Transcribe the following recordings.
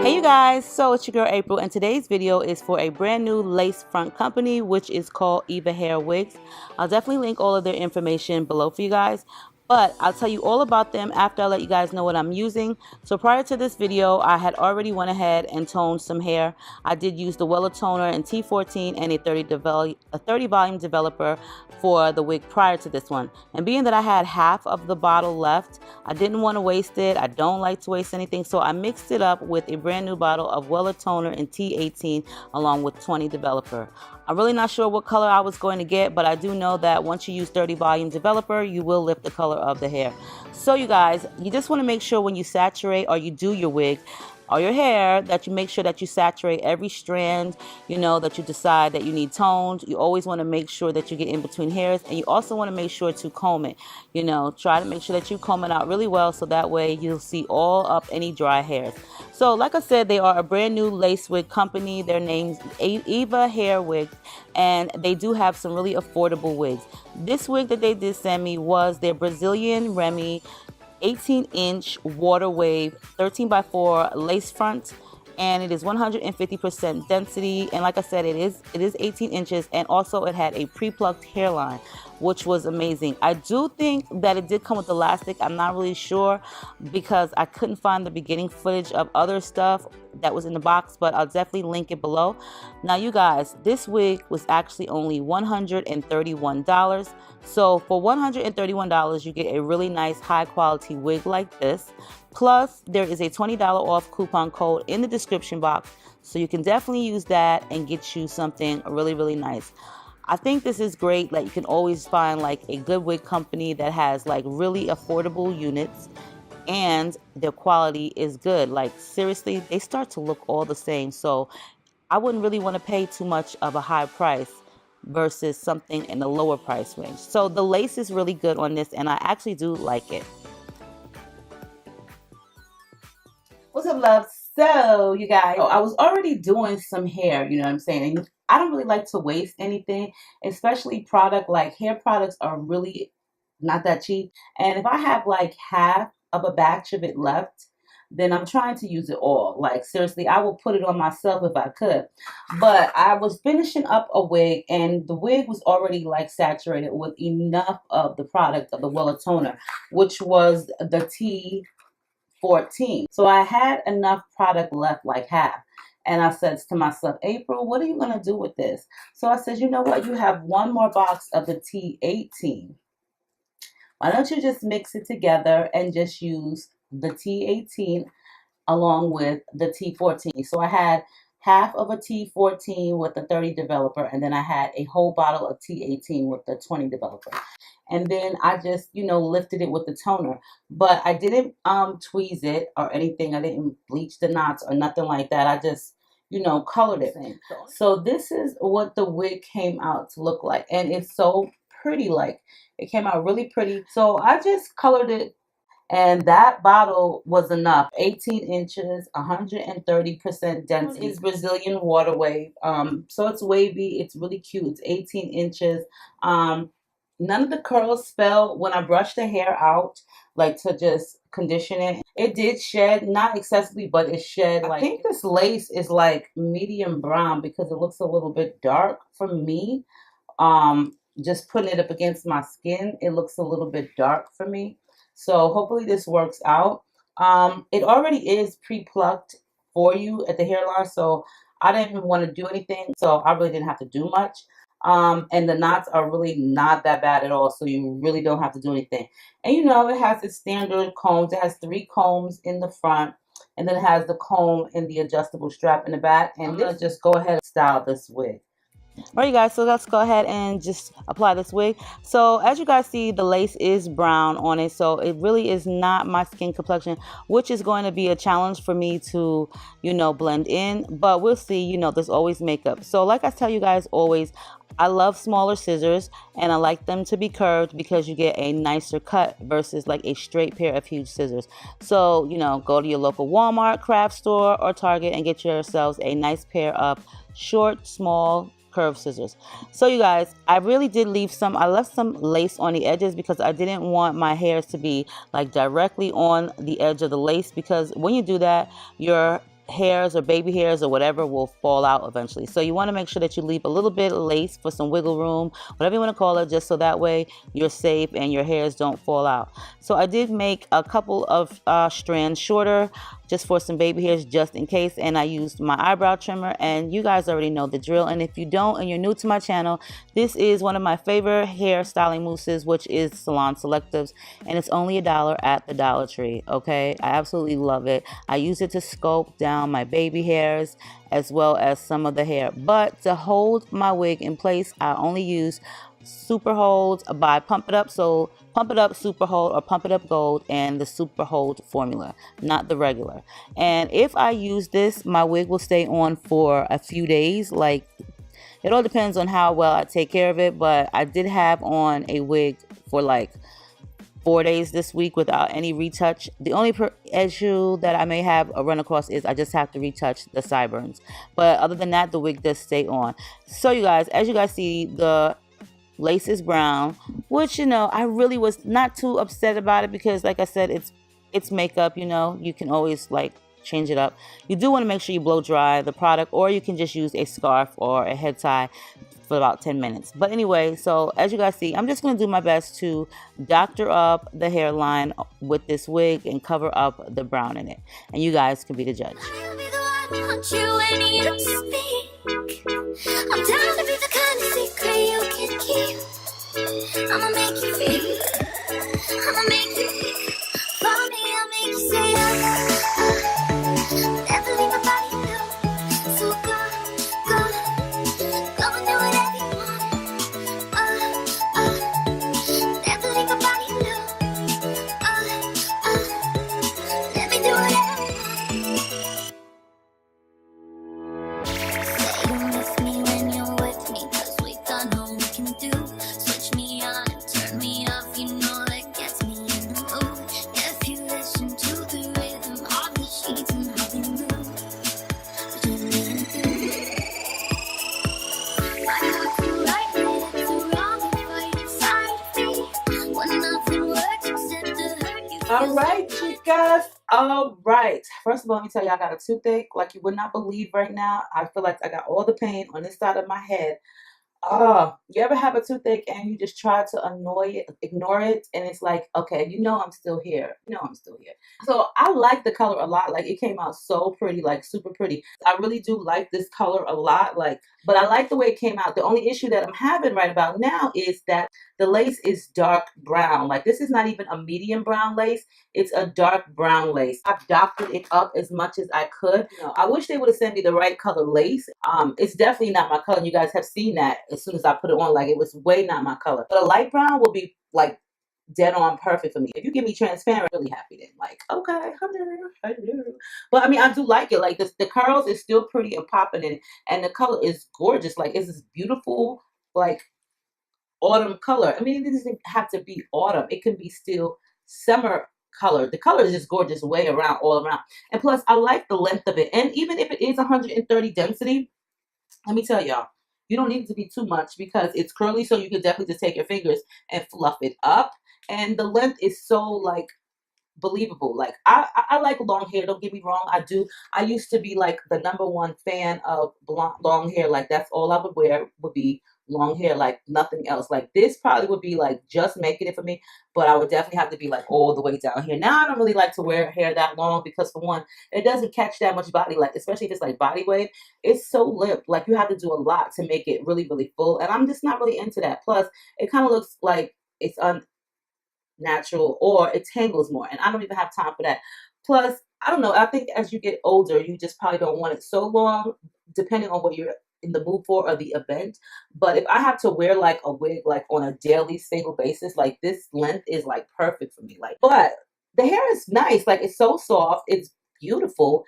Hey you guys, so it's your girl April, and today's video is for a brand new lace front company which is called Eva Hair Wigs. I'll definitely link all of their information below for you guys, but I'll tell you all about them after I let you guys know what I'm using. So prior to this video, I had already went ahead and toned some hair. I did use the Wella toner in T14 and a 30 volume developer for the wig prior to this one. And being that I had half of the bottle left, I didn't want to waste it. I don't like to waste anything, so I mixed it up with a brand new bottle of Wella toner in T18 along with 20 developer. I'm really not sure what color I was going to get, but I do know that once you use 30 volume developer, you will lift the color of the hair. So you guys, you just want to make sure when you saturate or you do your wig or your hair that you make sure that you saturate every strand, you know, that you decide that you need toned. You always want to make sure that you get in between hairs, and you also want to make sure to comb it. You know, try to make sure that you comb it out really well so that way you'll see all up any dry hairs. So like I said, they are a brand new lace wig company. Their name's Eva Hair Wigs, and they do have some really affordable wigs. This wig that they did send me was their Brazilian Remy 18-inch water wave 13x4 lace front, and it is 150% density, and like I said, it is 18 inches, and also it had a pre-plucked hairline, which was amazing. I do think that it did come with elastic. I'm not really sure because I couldn't find the beginning footage of other stuff that was in the box, but I'll definitely link it below. Now you guys, this wig was actually only $131. So for $131, you get a really nice high quality wig like this. Plus, there is a $20 off coupon code in the description box, so you can definitely use that and get you something really, really nice. I think this is great. Like, you can always find like a good wig company that has like really affordable units and their quality is good. Like seriously, they start to look all the same. So I wouldn't really want to pay too much of a high price versus something in the lower price range. So the lace is really good on this, and I actually do like it. What's up, love? So you guys, I was already doing some hair, you know what I'm saying? And I don't really like to waste anything, especially product. Like hair products are really not that cheap. And if I have like half of a batch of it left, then I'm trying to use it all. Like seriously, I will put it on myself if I could. But I was finishing up a wig, and the wig was already like saturated with enough of the product of the Wella toner, which was the T14. So I had enough product left, like half. And I said to myself, April, what are you going to do with this? So I said, you know what? You have one more box of the T18. Why don't you just mix it together and just use the T18 along with the T14? So I had half of a T14 with the 30 developer, and then I had a whole bottle of T18 with the 20 developer. And then I just, you know, lifted it with the toner. But I didn't tweeze it or anything. I didn't bleach the knots or nothing like that. I just, you know, colored it. So this is what the wig came out to look like. And it's so pretty. Like, it came out really pretty. So I just colored it, and that bottle was enough. 18 inches, 130% density. It's Brazilian water wave. So it's wavy. It's really cute. It's 18 inches. None of the curls fell when I brushed the hair out, like to just condition it. It did shed, not excessively, but it shed. Like, I think this lace is like medium brown because it looks a little bit dark for me. Just putting it up against my skin, it looks a little bit dark for me. So hopefully this works out. It already is pre-plucked for you at the hairline, so I didn't want to do anything. So I really didn't have to do much. And the knots are really not that bad at all, so you really don't have to do anything. And you know, it has its standard combs. It has 3 combs in the front, and then it has the comb in the adjustable strap in the back. And I'm gonna just go ahead and style this wig. Alright you guys, so let's go ahead and just apply this wig. So as you guys see, the lace is brown on it, so it really is not my skin complexion, which is going to be a challenge for me to, you know, blend in, but we'll see. You know, there's always makeup. So like I tell you guys always, I love smaller scissors, and I like them to be curved because you get a nicer cut versus like a straight pair of huge scissors. So, you know, go to your local Walmart, craft store, or Target and get yourselves a nice pair of short, small, curved scissors. So you guys, I really did leave some, I left some lace on the edges because I didn't want my hairs to be like directly on the edge of the lace, because when you do that, your hairs or baby hairs or whatever will fall out eventually. So you want to make sure that you leave a little bit of lace for some wiggle room, whatever you want to call it, just so that way you're safe and your hairs don't fall out. So I did make a couple of strands shorter just for some baby hairs just in case, and I used my eyebrow trimmer, and you guys already know the drill. And if you don't and you're new to my channel, this is one of my favorite hair styling mousses, which is Salon Selectives, and it's only $1 at the Dollar Tree. Okay, I absolutely love it. I use it to sculpt down my baby hairs as well as some of the hair, but to hold my wig in place I only use Super Hold by Pump It Up. So Pump It Up Super Hold or Pump It Up Gold and the Super Hold formula, not the regular. And if I use this, my wig will stay on for a few days. Like, it all depends on how well I take care of it, but I did have on a wig for like 4 days this week without any retouch. The only issue that I may have run across is I just have to retouch the sideburns, but other than that the wig does stay on. So you guys, as you guys see, the lace is brown, which, you know, I really was not too upset about it because, like I said, it's makeup, you know, you can always like change it up. You do want to make sure you blow dry the product, or you can just use a scarf or a head tie for about 10 minutes. But anyway, so as you guys see, I'm just going to do my best to doctor up the hairline with this wig and cover up the brown in it, and you guys can be the judge. I'm down to be the kind of secret you can keep. I'ma make you feel. I'ma make you think. For me, I'll make you say never leave my body alone. So go and do whatever you want. Never leave my body alone. Let me do whatever you want. Say you miss me when you're with me, 'cause we got all we can do. Switch me on and turn me off, you know that gets me in the mood. If you listen to the rhythm of the sheets and how they move between me and you, my heart's so right, but it's so wrong if I decide to be when nothing works except to hurt you. All right, chicas. All right. First of all, let me tell you, I got a toothache like you would not believe right now. I feel like I got all the pain on this side of my head. Oh, you ever have a toothache and you just try to ignore it, and it's like, okay, you know I'm still here. You know I'm still here. So I like the color a lot. Like, it came out so pretty, like super pretty. I really do like this color a lot. Like, but I like the way it came out. The only issue that I'm having right about now is that the lace is dark brown. Like, this is not even a medium brown lace. It's a dark brown lace. I've doctored it up as much as I could. You know, I wish they would have sent me the right color lace. It's definitely not my color. You guys have seen that as soon as I put it on. Like, it was way not my color. But a light brown will be like dead on perfect for me. If you give me transparent, I'm really happy then. Like, okay, hello. But I mean, I do like it. Like, the curls is still pretty and popping, and the color is gorgeous. Like, it's this beautiful, like, autumn color. I mean, it doesn't have to be autumn. It can be still summer color. The color is just gorgeous way around, all around. And plus, I like the length of it. And even if it is 130 density, let me tell y'all, you don't need it to be too much because it's curly, so you can definitely just take your fingers and fluff it up. And the length is so, like, believable. Like, I like long hair, don't get me wrong. I used to be like the #1 fan of long hair. Like, that's all I would wear, would be long hair, like nothing else. Like, this probably would be like just making it for me, but I would definitely have to be like all the way down here. Now I don't really like to wear hair that long because, for one, it doesn't catch that much body, like especially if it's like body wave. It's so limp. Like, you have to do a lot to make it really, really full, and I'm just not really into that. Plus, it kind of looks like it's natural, or it tangles more, and I don't even have time for that. Plus, I don't know, I think as you get older, you just probably don't want it so long, depending on what you're in the mood for or the event. But if I have to wear like a wig like on a daily single basis, like, this length is like perfect for me. Like, but the hair is nice. Like, it's so soft, it's beautiful.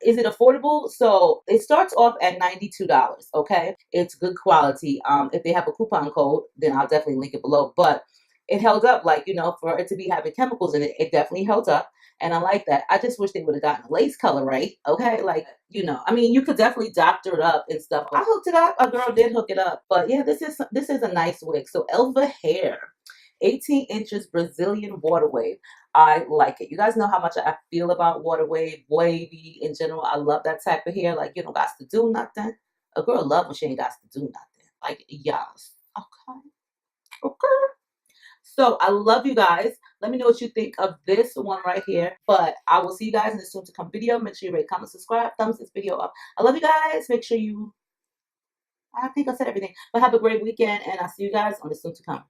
Is it affordable? So it starts off at $92. Okay, it's good quality. If they have a coupon code, then I'll definitely link it below. But it held up, like, you know, for it to be having chemicals in it, it definitely held up. And I like that. I just wish they would have gotten the lace color right. Okay, like, you know, I mean, you could definitely doctor it up and stuff. I hooked it up. A girl did hook it up. But yeah, this is a nice wig. So Elva Hair, 18 inches Brazilian water wave. I like it. You guys know how much I feel about water wavy in general. I love that type of hair. Like, you don't got to do nothing. A girl love when she ain't got to do nothing. Like, yes. Okay. Okay. So I love you guys. Let me know what you think of this one right here. But I will see you guys in the soon to come video. Make sure you rate, comment, subscribe, thumbs this video up. I love you guys. Make sure you, I think I said everything. But have a great weekend, and I'll see you guys on the soon to come.